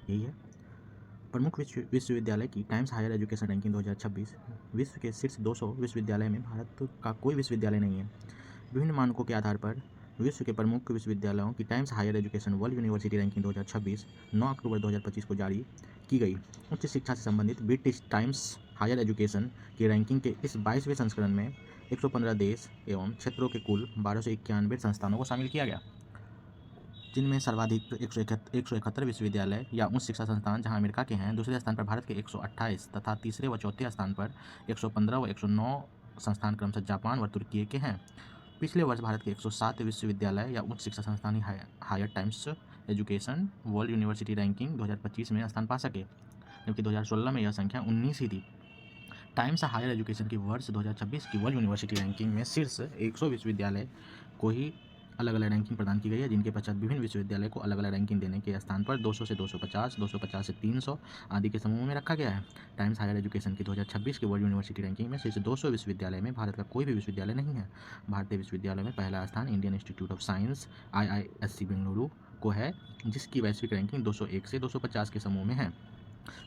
यही है। प्रमुख विश्वविद्यालय की टाइम्स हायर एजुकेशन रैंकिंग 2026। विश्व के शीर्ष 200 विश्वविद्यालय में भारत का कोई विश्वविद्यालय नहीं है। विभिन्न मानकों के आधार पर विश्व के प्रमुख विश्वविद्यालयों की Times Higher Education World University Ranking 2026 9 अक्टूबर 2025 को जारी की गई। उच्च शिक्षा से संबंधित ब्रिटिश टाइम्स हायर एजुकेशन की रैंकिंग के इस 22वें संस्करण में 115 देश एवं क्षेत्रों के कुल 1291 संस्थानों को शामिल किया गया, जिनमें सर्वाधिक 171 विश्वविद्यालय या उच्च शिक्षा संस्थान जहां अमेरिका के हैं। दूसरे स्थान पर भारत के 128 तथा तीसरे व चौथे स्थान पर 115 व 109 संस्थान क्रमशः जापान व तुर्की के हैं। पिछले वर्ष भारत के 107 विश्वविद्यालय या उच्च शिक्षा संस्थान Higher Times Education World University Ranking 2025 में स्थान पा सके, जबकि 2016 में यह संख्या 19 ही थी। टाइम्स हायर एजुकेशन की वर्ष 2026 की वर्ल्ड यूनिवर्सिटी रैंकिंग में शीर्ष 100 विश्वविद्यालय को ही अलग अलग रैंकिंग प्रदान की गई है, जिनके पश्चात विभिन्न विश्वविद्यालय को अलग अलग रैंकिंग देने के स्थान पर 200 से 250, 250 से 300 आदि के समूह में रखा गया है। टाइम्स हायर एजुकेशन की 2026 की वर्ल्ड यूनिवर्सिटी रैंकिंग में शीर्ष 200 विश्वविद्यालय में भारत का कोई भी विश्वविद्यालय नहीं है। भारतीय विश्वविद्यालय में पहला स्थान Indian institute of science IISc Bengaluru को है, जिसकी वैश्विक रैंकिंग 201 से 250 के समूह में है।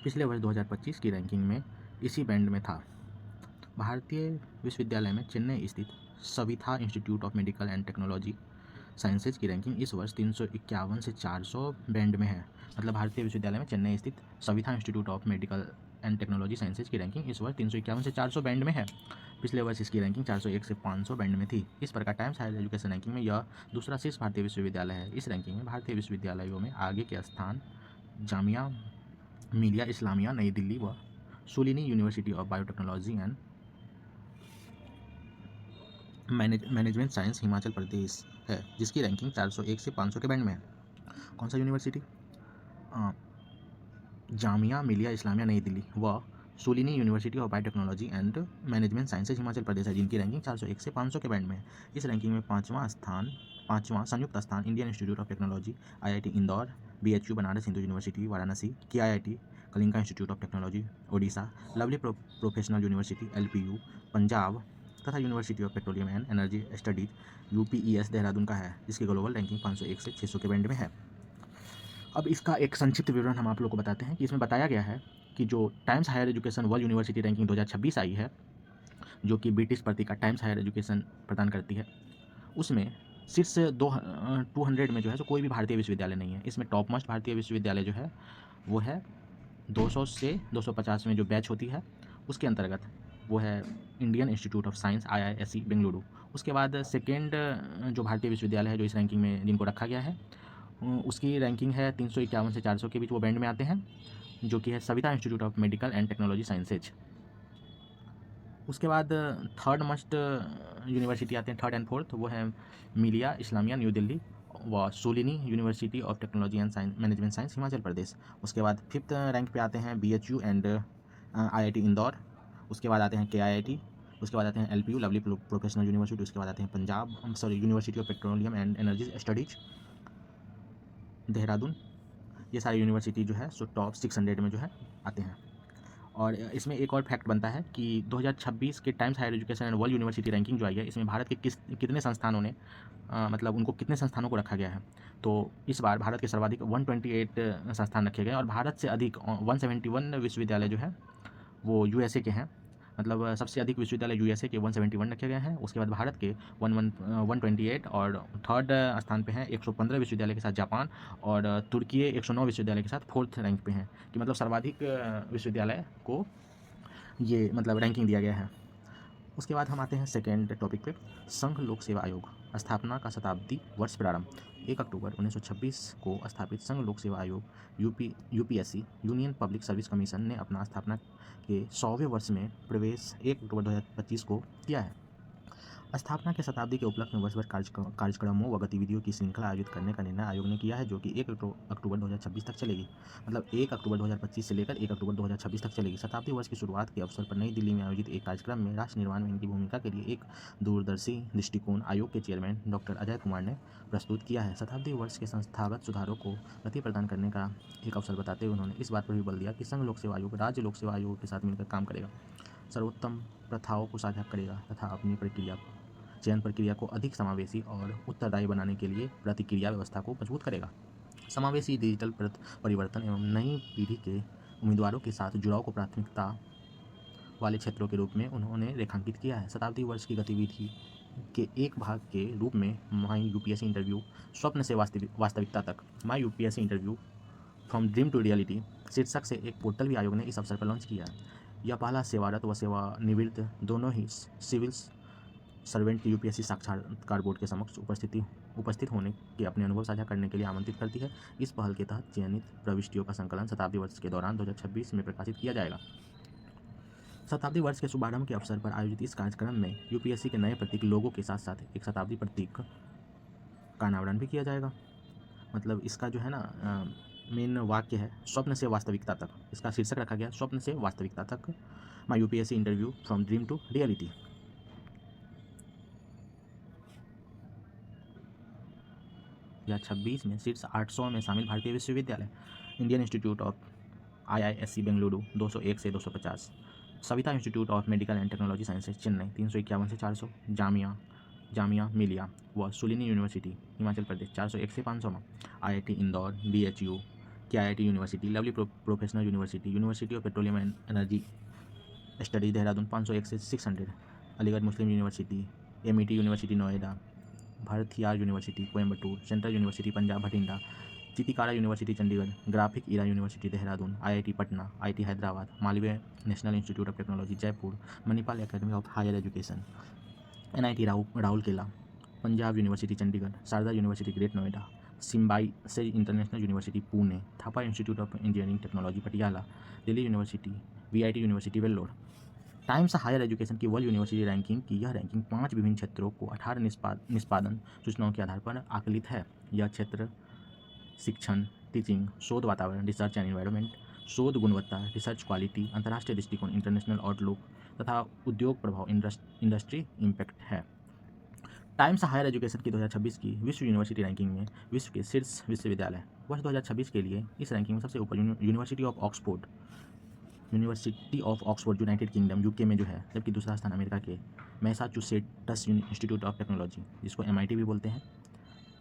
पिछले वर्ष 2025 की रैंकिंग में इसी बैंड में था। भारतीय विश्वविद्यालय में चेन्नई स्थित Saveetha institute of medical and technology sciences की रैंकिंग इस वर्ष 351 से 400 बैंड में है। मतलब भारतीय विश्वविद्यालय में चेन्नई स्थित Saveetha institute of medical and technology sciences की रैंकिंग इस वर्ष 351 से 400 बैंड में है। पिछले वर्ष इसकी रैंकिंग 401 से 500 बैंड में थी। इस प्रकार टाइम्स हायर एजुकेशन रैंकिंग में यह दूसरा शीर्ष भारतीय विश्वविद्यालय है। इस रैंकिंग में भारतीय विश्वविद्यालयों में आगे के स्थान जामिया मिलिया इस्लामिया नई दिल्ली व Shoolini university of biotechnology and management science Himachal Pradesh है, जिसकी रैंकिंग 401 से 500 के बैंड में है। कौन सा यूनिवर्सिटी? जामिया मिलिया इस्लामिया नई दिल्ली व Shoolini university of biotechnology and management sciences Himachal Pradesh है, जिनकी रैंकिंग 401 से 500 के बैंड में है। इस रैंकिंग में पाँचवां संयुक्त स्थान Indian institute of technology IIT Indore, BHU Banaras Hindu university Varanasi, KIIT Kalinga institute of technology Odisha, lovely professional university LPU Punjab तथा university of petroleum and energy studies UPES Dehradun का है, जिसकी ग्लोबल रैंकिंग 501 से 600 के बैंड में है। अब इसका एक संक्षिप्त विवरण हम आप लोग को बताते हैं कि इसमें बताया गया है कि जो Times Higher Education World University Ranking 2026 आई है, जो कि ब्रिटिश पत्रिका टाइम्स हायर एजुकेशन प्रदान करती है, उसमें शीर्ष 200 में जो है सो कोई भी भारतीय विश्वविद्यालय नहीं है। इसमें टॉप मोस्ट भारतीय विश्वविद्यालय जो है वो है 200 से 250 में जो बैच होती है उसके अंतर्गत वो है Indian institute of science IISc Bengaluru. उसके बाद सेकेंड जो भारतीय विश्वविद्यालय है जो इस रैंकिंग में जिनको रखा गया है उसकी रैंकिंग है 351 से 400 के बीच वो बैंड में आते हैं, जो कि है Savita Institute of medical and technology sciences. उसके बाद थर्ड मस्ट यूनिवर्सिटी आते हैं, थर्ड एंड फोर्थ, वो है मिलिया इस्लामिया न्यू दिल्ली व Shoolini university of technology and science management science Himachal Pradesh. उसके बाद फिफ्थ रैंक पे आते हैं BHU एंड IIT इंदौर। उसके बाद आते हैं KIIT। उसके बाद आते हैं LPU लवली प्रोफेशनल यूनिवर्सिटी। उसके बाद आते हैं university of petroleum and energy studies Dehradun. ये सारी यूनिवर्सिटी जो है सो टॉप 600 में जो है आते हैं। और इसमें एक और फैक्ट बनता है कि 2026 के Times Higher Education and World University Ranking जो आई है, इसमें भारत के कितने संस्थानों ने मतलब उनको कितने संस्थानों को रखा गया है। तो इस बार भारत के सर्वाधिक 128 संस्थान रखे गए और भारत से अधिक 171 विश्वविद्यालय जो है वो USA के हैं। मतलब सबसे अधिक विश्वविद्यालय USA के 171 रखे गए हैं। उसके बाद भारत के 128 और थर्ड स्थान पे हैं 115 विश्वविद्यालय के साथ जापान, और तुर्की 109 विश्वविद्यालय के साथ फोर्थ रैंक पे हैं, कि मतलब सर्वाधिक विश्वविद्यालय को ये मतलब रैंकिंग दिया गया है। उसके बाद हम आते हैं सेकेंड टॉपिक पे, संघ लोक सेवा आयोग स्थापना का शताब्दी वर्ष प्रारंभ। 1 अक्टूबर 1926 को स्थापित संघ लोक सेवा आयोग UPSC union public service commission ने अपना स्थापना के 100वें वर्ष में प्रवेश 1 अक्टूबर 2025 को किया है। स्थापना के शताब्दी के उपलक्ष्य में वर्षभर कार्यक्रमों व गतिविधियों की श्रृंखला आयोजित करने का निर्णय आयोग ने किया है, जो कि 1 अक्टूबर 2026 तक चलेगी। मतलब 1 अक्टूबर 2025 से लेकर 1 अक्टूबर 2026 तक चलेगी। शताब्दी वर्ष की शुरुआत के अवसर पर नई दिल्ली में आयोजित एक कार्यक्रम में राष्ट्र निर्माण में इनकी भूमिका के लिए एक दूरदर्शी दृष्टिकोण आयोग के चेयरमैन डॉक्टर अजय कुमार ने प्रस्तुत किया है। शताब्दी वर्ष के संस्थागत सुधारों को गति प्रदान करने का एक अवसर बताते हुए उन्होंने इस बात पर भी बल दिया कि संघ लोक सेवा आयोग राज्य लोक सेवा आयोग के साथ मिलकर काम करेगा, सर्वोत्तम प्रथाओं को साझा करेगा तथा अपनी चयन प्रक्रिया को अधिक समावेशी और उत्तरदायी बनाने के लिए प्रतिक्रिया व्यवस्था को मजबूत करेगा। समावेशी डिजिटल परिवर्तन एवं नई पीढ़ी के उम्मीदवारों के साथ जुड़ाव को प्राथमिकता वाले क्षेत्रों के रूप में उन्होंने रेखांकित किया है। शताब्दी वर्ष की गतिविधि के एक भाग के रूप में माई यूपीएससी इंटरव्यू स्वप्न से वास्तविकता तक, my UPSC interview from dream to reality शीर्षक से एक पोर्टल भी आयोग ने इस अवसर पर लॉन्च किया है। यह पहला सेवारत व सेवानिवृत्त दोनों ही सिविल सर्वेंट की यूपीएससी साक्षात्कार बोर्ड के समक्ष उपस्थित होने के अपने अनुभव साझा करने के लिए आमंत्रित करती है। इस पहल के तहत चयनित प्रविष्टियों का संकलन शताब्दी वर्ष के दौरान 2026 में प्रकाशित किया जाएगा। शताब्दी वर्ष के शुभारंभ के अवसर पर आयोजित इस कार्यक्रम में यूपीएससी के नए प्रतीक लोगों के साथ साथ एक शताब्दी प्रतीक का अनावरण भी किया जाएगा। मतलब इसका जो है ना मेन वाक्य है स्वप्न से वास्तविकता तक। इसका शीर्षक रखा गया स्वप्न से वास्तविकता तक, my UPSC interview from dream to reality. या 26 में शीर्ष 800 में शामिल भारतीय विश्वविद्यालय: Indian institute of IISc Bengaluru 201 से 250, Saveetha Institute of medical and technology Sciences Chennai 351 से 400, जामिया मिलिया व सुलिनी यूनिवर्सिटी हिमाचल प्रदेश 401 से 500 में, IIT Indore, BHU, KIIT university, lovely professional university, university of petroleum and energy studies Dehradun 501 से 600, Aligarh Muslim university, MET university Noida, Bharathiar university Coimbatore, central university Punjab Bathinda, Chitkara university Chandigarh, graphic era university Dehradun, IIT Patna, IIT Hyderabad, Malaviya national institute of technology Jaipur, Manipal academy of higher education, NIT Rourkela, Punjab university Chandigarh, Sharda university Greater Noida, Symbiosis international university Pune, Thapa institute of Engineering Technology Patiala, Delhi University, VIT University Vellore. Times Higher Education की World University Ranking की यह ranking 5 विभिन्न क्षेत्रों को 18 निष्पादन सूचनाओं के आधार पर आकलित है। यह क्षेत्र शिक्षण, टीचिंग, शोध वातावरण, रिसर्च एंड एनवायरनमेंट, शोध गुणवत्ता, रिसर्च क्वालिटी, अंतर्राष्ट्रीय दृष्टिकोण, इंटरनेशनल आउटलुक तथा उद्योग प्रभाव, इंडस्ट्री इम्पैक्ट है। टाइम्स हायर एजुकेशन की 2026 की विश्व यूनिवर्सिटी रैंकिंग में विश्व के शीर्ष विश्वविद्यालय वर्ष 2026 के लिए इस रैंकिंग में सबसे ऊपर university of Oxford United kingdom UK में जो है, जबकि दूसरा स्थान अमेरिका के मैसाचुसेट्स इंस्टीट्यूट ऑफ टेक्नोलॉजी जिसको MIT भी बोलते हैं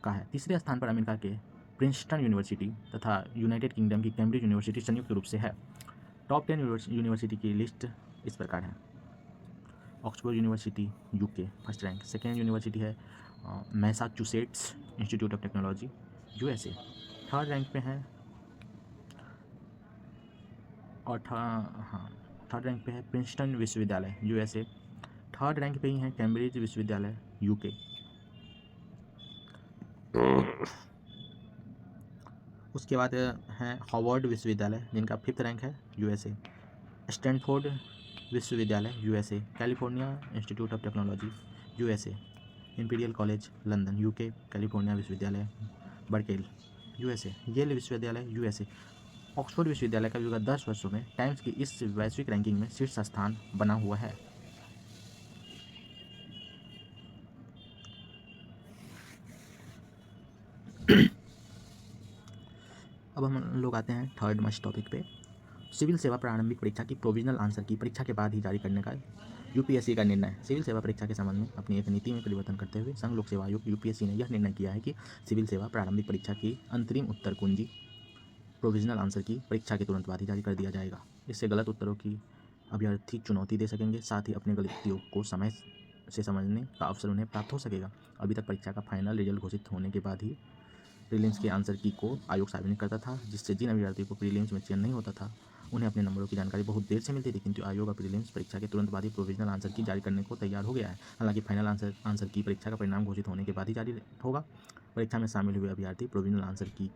का है। तीसरे स्थान पर अमेरिका के प्रिंसटन यूनिवर्सिटी तथा यूनाइटेड किंगडम की कैम्ब्रिज यूनिवर्सिटी संयुक्त रूप से है। टॉप 10 यूनिवर्सिटी की लिस्ट इस प्रकार है: Oxford university UK first rank, second university है Massachusetts institute of technology USA, third rank पे है और थर्ड रैंक पे है प्रिंसटन विश्वविद्यालय USA, थर्ड रैंक पे ही है कैम्ब्रिज विश्वविद्यालय UK। उसके बाद है हार्वर्ड विश्वविद्यालय जिनका 5th रैंक है USA, स्टैनफोर्ड विश्वविद्यालय USA, California institute of technology USA, imperial college London UK, California विश्वविद्यालय बर्केल USA, येल विश्वविद्यालय USA। ऑक्सफोर्ड विश्वविद्यालय का विगत 10 वर्षों में टाइम्स की इस वैश्विक रैंकिंग में शीर्ष स्थान बना हुआ है। अब हम लोग आते हैं थर्ड मस्ट टॉपिक पे, सिविल सेवा प्रारंभिक परीक्षा की प्रोविजनल आंसर की परीक्षा के बाद ही जारी करने का यूपीएससी का निर्णय। सिविल सेवा परीक्षा के संबंध में अपनी एक नीति में परिवर्तन करते हुए संघ लोक सेवा आयोग यूपीएससी ने यह निर्णय किया है कि सिविल सेवा प्रारंभिक परीक्षा की अंतरिम उत्तर कुंजी प्रोविजनल आंसर की परीक्षा के तुरंत बाद ही जारी कर दिया जाएगा। इससे गलत उत्तरों की अभ्यर्थी चुनौती दे सकेंगे, साथ ही अपने गलतियों को समय से समझने का अवसर उन्हें प्राप्त हो सकेगा। अभी तक परीक्षा का फाइनल रिजल्ट घोषित होने के बाद ही प्रीलिम्स के आंसर की को आयोग सार्वजनिक करता था, जिससे जिन अभ्यर्थियों को प्रीलिम्स में चयन नहीं होता था उन्हें अपने नंबरों की जानकारी बहुत देर से मिलती थी, किंतु आयोग प्रीलिम्स परीक्षा के तुरंत बाद ही प्रोविजनल आंसर की जारी करने को तैयार हो गया है। हालांकि फाइनल आंसर की परीक्षा का परिणाम घोषित होने के बाद ही जारी होगा। परीक्षा में शामिल हुए अभ्यर्थी प्रोविजनल आंसर की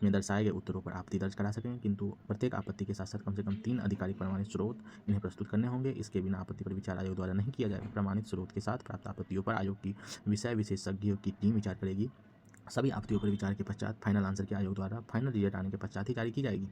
में दर्शाए गए उत्तरों पर आपत्ति दर्ज करा सकेंगे, किंतु प्रत्येक आपत्ति के साथ साथ कम से कम 3 आधिकारिक प्रमाणित स्रोत इन्हें प्रस्तुत करने होंगे। इसके बिना आपत्ति पर विचार आयोग द्वारा नहीं किया जाएगा। प्रमाणित स्रोत के साथ प्राप्त आपत्तियों पर आयोग की विषय विशेषज्ञों की टीम विचार करेगी। सभी आपत्तियों पर विचार के पश्चात फाइनल आंसर की आयोग द्वारा फाइनल रिजल्ट आने के पश्चात ही जारी की जाएगी।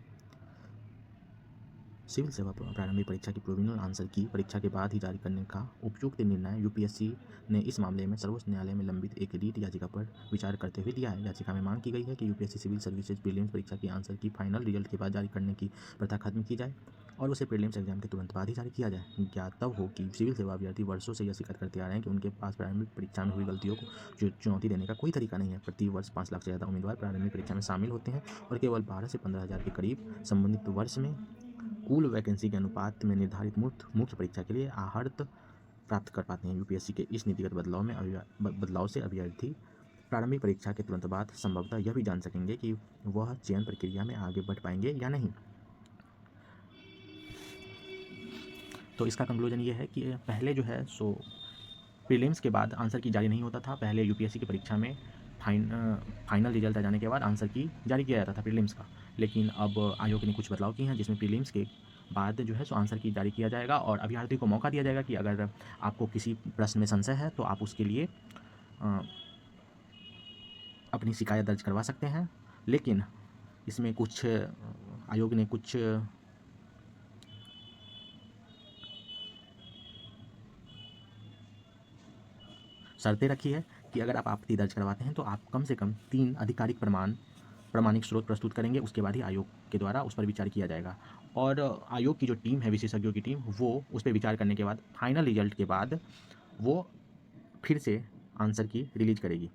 सिविल सेवा प्रारंभिक परीक्षा की प्रोविजनल आंसर की परीक्षा के बाद ही जारी करने का उपयुक्त निर्णय यूपीएससी ने इस मामले में सर्वोच्च न्यायालय में लंबित एक रीट याचिका पर विचार करते हुए दिया है। याचिका में मांग की गई है कि यूपीएससी सिविल सर्विसेज प्रीलिम्स परीक्षा की आंसर की फाइनल रिजल्ट के बाद जारी करने की प्रथा खत्म की जाए और उसे प्रीलिम्स एग्जाम के तुरंत बाद ही जारी किया जाए। ज्ञातव्य हो कि सिविल सेवा अभ्यर्थी वर्षों से यह शिकायत करते आ रहे हैं कि उनके पास प्रारंभिक परीक्षा में हुई गलतियों को चुनौती देने का कोई तरीका नहीं है। प्रति वर्ष 5 लाख से ज़्यादा उम्मीदवार प्रारंभिक परीक्षा में शामिल होते हैं और केवल 12 से 15 हज़ार के करीब संबंधित वर्ष में कुल वैकेंसी के अनुपात में निर्धारित मुख्य परीक्षा के लिए आहर्त प्राप्त कर पाते हैं। यूपीएससी के इस नीतिगत बदलाव से अभ्यर्थी प्रारंभिक परीक्षा के तुरंत बाद संभवतः यह भी जान सकेंगे कि वह चयन प्रक्रिया में आगे बढ़ पाएंगे या नहीं। तो इसका कंक्लूजन ये है कि पहले जो है सो प्रीलिम्स के बाद आंसर की जारी नहीं होता था। पहले यूपीएससी की परीक्षा में फाइनल रिजल्ट आ जाने के बाद आंसर की जारी किया जाता था प्रीलिम्स का, लेकिन अब आयोग ने कुछ बदलाव किए हैं जिसमें प्रीलिम्स के बाद जो है सो आंसर की जारी किया जाएगा और अभ्यर्थी को मौका दिया जाएगा कि अगर आपको किसी प्रश्न में संशय है तो आप उसके लिए अपनी शिकायत दर्ज करवा सकते हैं। लेकिन इसमें कुछ आयोग ने कुछ शर्तें रखी है कि अगर आप आपत्ति दर्ज करवाते हैं तो आप कम से कम 3 आधिकारिक प्रमाणिक स्रोत प्रस्तुत करेंगे, उसके बाद ही आयोग के द्वारा उस पर विचार किया जाएगा। और आयोग की जो टीम है, विशेषज्ञों की टीम, वो उस पर विचार करने के बाद फाइनल रिजल्ट के बाद वो फिर से आंसर की रिलीज करेगी।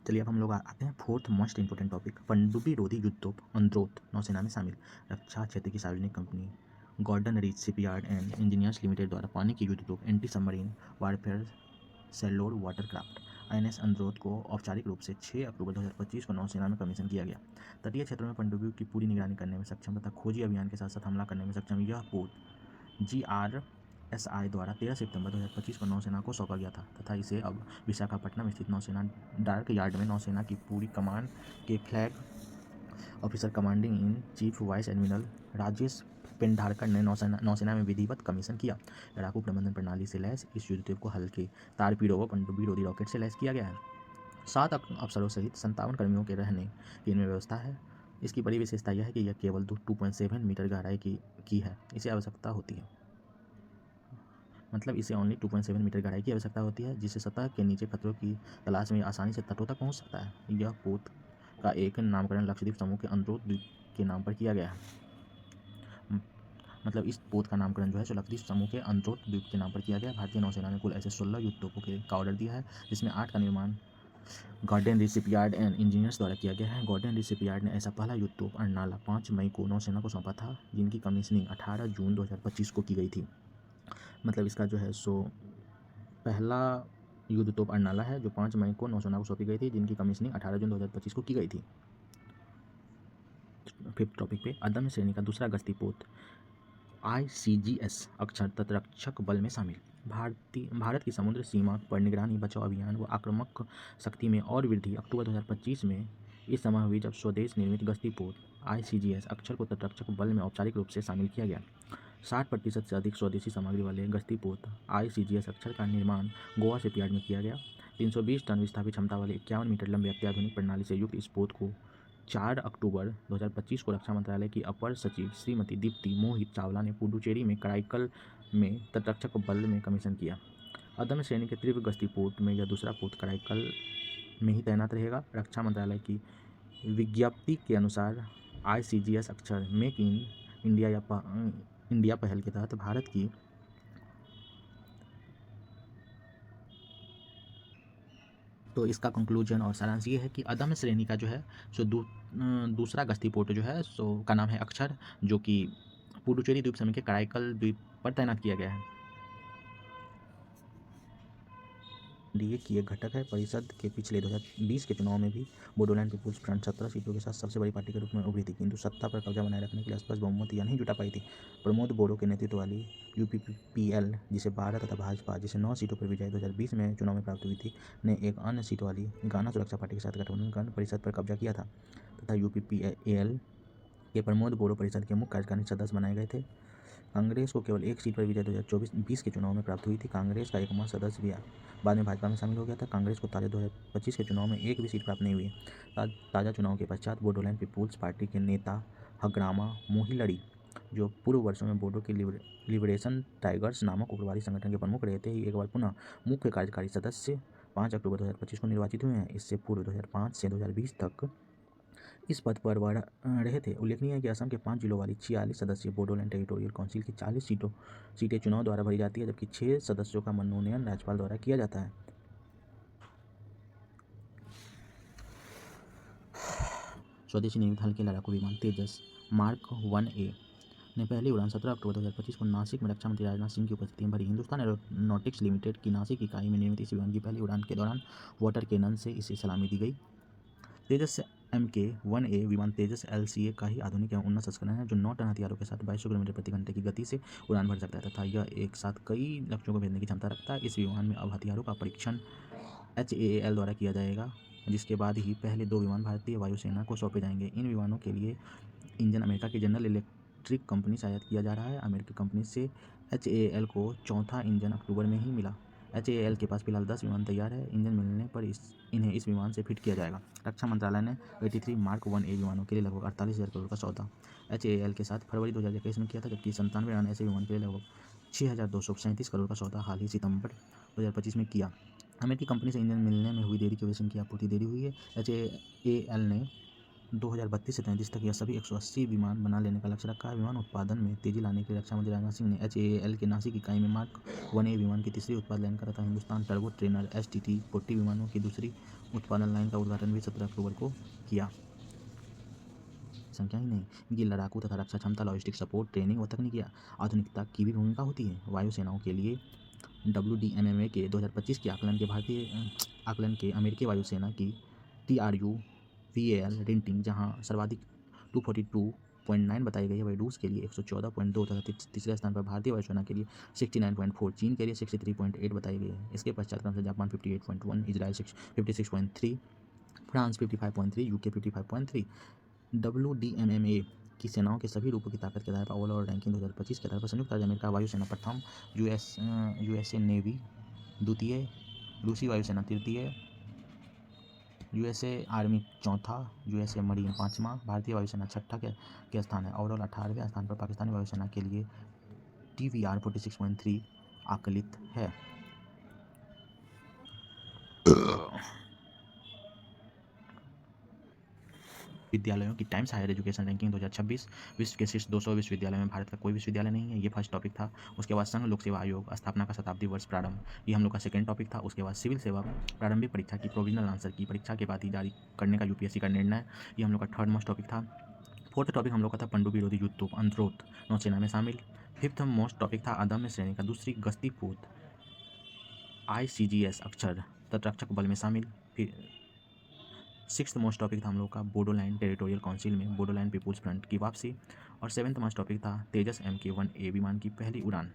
चलिए अब हम लोग आते हैं फोर्थ मोस्ट इंपोर्टेंट टॉपिक, पनडुब्बी रोधी युद्धतोप अंद्रोथ नौसेना में शामिल। रक्षा क्षेत्र की सार्वजनिक company Garden Reach shipyard and engineers limited द्वारा पानी की युद्धतोप anti submarine warfare shallow watercraft INS Androth को औपचारिक रूप से 6 अक्टूबर 2025 को नौसेना में कमीशन किया गया। तटीय क्षेत्रों में पनडुब्बियों की पूरी निगरानी करने में सक्षम तथा खोजी अभियान के साथ साथ हमला करने में सक्षम यह पोत GRSI द्वारा 13 सितंबर 2025 को नौसेना को सौंपा गया था तथा इसे अब विशाखापट्टनम स्थित नौसेना डार्क यार्ड में नौसेना की पूरी कमान के flag officer commanding in chief vice admiral Rajesh Pendharkar ने नौसेना में विधिवत कमीशन किया। लड़ाकू प्रबंधन प्रणाली से लैस इस युद्धतोप को हल्के तारपीड़ों व पनडुब्बी रोधी रॉकेट से लैस किया गया है। 7 अफसरों सहित 57 कर्मियों के रहने की इनमें व्यवस्था है। इसकी बड़ी विशेषता यह है कि यह केवल 2.7 मीटर गहराई की है। इसे आवश्यकता होती है, मतलब इसे ओनली 2.7 मीटर गहराई की आवश्यकता होती है, जिससे सतह के नीचे खतरों की तलाश में आसानी से तटों तक पहुंच सकता है। यह पोत का एक नामकरण लक्षद्वीप समूह के अंद्रोथ द्वीप के नाम पर किया गया है। मतलब इस पोत का नामकरण जो है लक्षद्वीप समूह के अंद्रोथ द्वीप के नाम पर किया गया। भारतीय नौसेना ने कुल ऐसे 16 युद्धतोपों का ऑर्डर दिया है, जिसमें 8 का निर्माण Garden Reach shipyard and Engineers द्वारा किया गया है। गॉर्डन रीच शिपयार्ड ने ऐसा पहला युद्धतोप अर्नाला 5 मई को नौसेना को सौंपा था, जिनकी कमीशनिंग 18 जून 2025 को की गई थी। मतलब इसका जो है पहला युद्धतोप अर्नाला है जो 5 मई को नौसेना को सौंपी गई थी, जिनकी कमीशनिंग 18 जून 2025 को की गई थी। फिफ्थ टॉपिक पे अदम्य श्रेणी का दूसरा गश्ती पोत ICGS अक्षर तटरक्षक बल में शामिल। भारत की समुद्र सीमा पर निगरानी, बचाव अभियान व आक्रामक शक्ति में और वृद्धि अक्टूबर 2025 में इस समय हुई जब स्वदेश निर्मित गश्ती पोत ICGS अक्षर को तटरक्षक बल में औपचारिक रूप से शामिल किया गया। 60% से अधिक स्वदेशी सामग्री वाले गश्ती पोत ICGS अक्षर का निर्माण गोवा शिपयार्ड में किया गया। 320 टन विस्थापित क्षमता वाले 51 मीटर लंबे अत्याधुनिक प्रणाली से युक्त इस पोत को 4 अक्टूबर 2025 को रक्षा मंत्रालय की अपर सचिव श्रीमती दीप्ति मोहित चावला ने पुडुचेरी में कराईकल में तटरक्षक बल में कमीशन किया। अदम्य श्रेणी के तीव्र गश्ती पोत में यह दूसरा पोत कराईकल में ही तैनात रहेगा। रक्षा मंत्रालय की विज्ञप्ति के अनुसार ICGS अक्षर मेक इन इंडिया पहल के तहत भारत की तो इसका कंक्लूजन और सारांश ये है कि अदम्य श्रेणी का जो है दूसरा गश्ती पोत जो है का नाम है अक्षर, जो कि पुडुचेरी द्वीप समूह के कराईकल द्वीप पर तैनात किया गया है। एनडीए की एक घटक है। परिषद के पिछले 2020 के चुनाव में भी बोडोलैंड पीपुल्स फ्रंट 17 सीटों के साथ सबसे बड़ी पार्टी के रूप में उभरी थी, किंतु सत्ता पर कब्जा बनाए रखने के लिए स्पष्ट बहुमत या नहीं जुटा पाई थी। प्रमोद बोरो के नेतृत्व वाली UPPL, जिसे 12 तथा भाजपा, जिसे 9 सीटों पर विजय 2020 में चुनाव में प्राप्त हुई थी, ने एक अन्य सीट वाली गाना सुरक्षा पार्टी के साथ गठबंधन कर परिषद पर कब्जा किया था तथा UPPL के प्रमोद बोरो परिषद के मुख्य कार्यकारी सदस्य बनाए गए थे। कांग्रेस को केवल एक सीट पर विजय 2024-20 के चुनाव में प्राप्त हुई थी। कांग्रेस का एकमात्र सदस्य भी बाद में भाजपा में शामिल हो गया था। कांग्रेस को ताज़ा 2025 के चुनाव में एक भी सीट प्राप्त नहीं हुई। ताज़ा चुनाव के पश्चात बोडोलैंड पीपुल्स पार्टी के नेता हग्रामा मोहिलड़ी, जो पूर्व वर्षों में बोडो के लिबरेशन टाइगर्स नामक उग्रवादी संगठन के प्रमुख रहे थे, एक बार पुनः मुख्य कार्यकारी सदस्य 5 अक्टूबर 2025 को निर्वाचित हुए हैं। इससे पूर्व 2005 से 2020 तक इस पद पर रहे थे। उल्लेखनीय है कि असम के 5 जिलों वाली 46 सदस्यीय बोडोलैंड टेरिटोरियल काउंसिल की 40 सीटें चुनाव द्वारा भरी जाती है, जबकि 6 सदस्यों का मनोनयन राज्यपाल द्वारा किया जाता है। स्वदेशी निर्मित हल्के लड़ाकू विमान तेजस मार्क 1A ने पहली उड़ान 17 अक्टूबर 2025 को नासिक में रक्षा मंत्री राजनाथ सिंह की उपस्थिति में भरी। हिंदुस्तान एरोनॉटिक्स लिमिटेड की नासिक इकाई में निर्मित इस विमान की पहली उड़ान के दौरान वाटर कैनन से इसे सलामी दी गई। तेजस MK-1A विमान तेजस LCA का ही आधुनिक एवं उन्नत संस्करण है, जो 9 टन हथियारों के साथ 2200 किलोमीटर प्रति घंटे की गति से उड़ान भर सकता है तथा यह एक साथ कई लक्ष्यों को भेजने की क्षमता रखता है। इस विमान में अब हथियारों का परीक्षण HAL द्वारा किया जाएगा, जिसके बाद ही पहले 2 विमान भारतीय वायुसेना को सौंपे जाएंगे। इन विमानों के लिए इंजन अमेरिका की जनरल इलेक्ट्रिक कंपनी से आयात किया जा रहा है। अमेरिकी कंपनी से HAL को चौथा इंजन अक्टूबर में ही मिला। HAL के पास फिलहाल 10 विमान तैयार है। इंजन मिलने पर इन्हें इस विमान से फिट किया जाएगा। रक्षा मंत्रालय ने 83 मार्क 1A विमानों के लिए लगभग 48,000 करोड़ का सौदा HAL के साथ फरवरी 2021 में किया था, जबकि 97 अन्य ऐसे विमान के लिए लगभग 6,237 करोड़ का सौदा हाल ही सितंबर 2025 में किया। अमेरिकी कंपनी से इंजन मिलने में हुई देरी की वजह से इनकी आपूर्ति देरी हुई है। HAL ने 2032 से 33 तक यह सभी 180 विमान बना लेने का लक्ष्य रखा है। विमान उत्पादन में तेजी लाने के लिए रक्षा मंत्री राजनाथ सिंह ने HAL के नासिक इकाई में मार्क 1A विमान की तीसरी उत्पादन लाइन का तथा हिंदुस्तान टर्बो ट्रेनर STT-40 विमानों की दूसरी उत्पादन लाइन का उद्घाटन भी 17 अक्टूबर को किया। संख्या ही नहीं, इनकी लड़ाकू तथा रक्षा क्षमता, लॉजिस्टिक सपोर्ट, ट्रेनिंग व तकनीकी आधुनिकता की भी भूमिका होती है। वायुसेनाओं के लिए WDMMA के 2025 के आकलन के अमेरिकी वायुसेना की TRU-VAL रेटिंग जहां सर्वाधिक 242.9 बताई गई है, वही रूस के लिए 114.2 तथा तीसरे स्थान पर भारतीय वायुसेना के लिए 69.4, चीन के लिए 63.8 बताई गई है। इसके पश्चात क्रम से Japan 58.1, Israel 56.3, France 55.3, UK 55.3। WDMMA की सेनाओं के सभी रूपों की ताकत के आधार पर ओवरऑल रैंकिंग 2025 के आधार पर संयुक्त राज्य अमेरिका वायुसेना प्रथम, USA नेवी द्वितीय, रूसी वायुसेना तृतीय, USA आर्मी चौथा, USA मरीन पाँचवां, भारतीय वायुसेना छठा के स्थान है। ओवरऑल 18वें स्थान पर पाकिस्तानी वायुसेना के लिए TVR 46.3 आकलित है। विद्यालयों की टाइम्स हायर एजुकेशन रैंकिंग 2026। विश्व के शीर्ष 200 विश्वविद्यालयों में भारत का कोई विश्वविद्यालय नहीं है। ये फर्स्ट टॉपिक था। उसके बाद संघ लोक सेवा आयोग स्थापना का शताब्दी वर्ष प्रारंभ, ये हम लोग का सेकंड टॉपिक था। उसके बाद सिविल सेवा प्रारंभिक परीक्षा की प्रोविजनल आंसर की परीक्षा के बाद ही जारी करने का UPSC का निर्णय, ये हम लोग का थर्ड मोस्ट टॉपिक था। फोर्थ टॉपिक हम लोग का था पनडुब्बी विरोधी युद्ध तोप अंत्रोत नौसेना में शामिल। फिफ्थ मोस्ट टॉपिक था अदम्य श्रेणी का दूसरी गश्ती पोत ICGS अक्षर तटरक्षक बल में शामिल। फिर सिक्स्थ मोस्ट टॉपिक था हम लोग का बोडोलैंड टेरिटोरियल काउंसिल में बोडोलैंड पीपुल्स फ्रंट की वापसी। और सेवन्थ मोस्ट टॉपिक था तेजस MK-1A विमान की पहली उड़ान।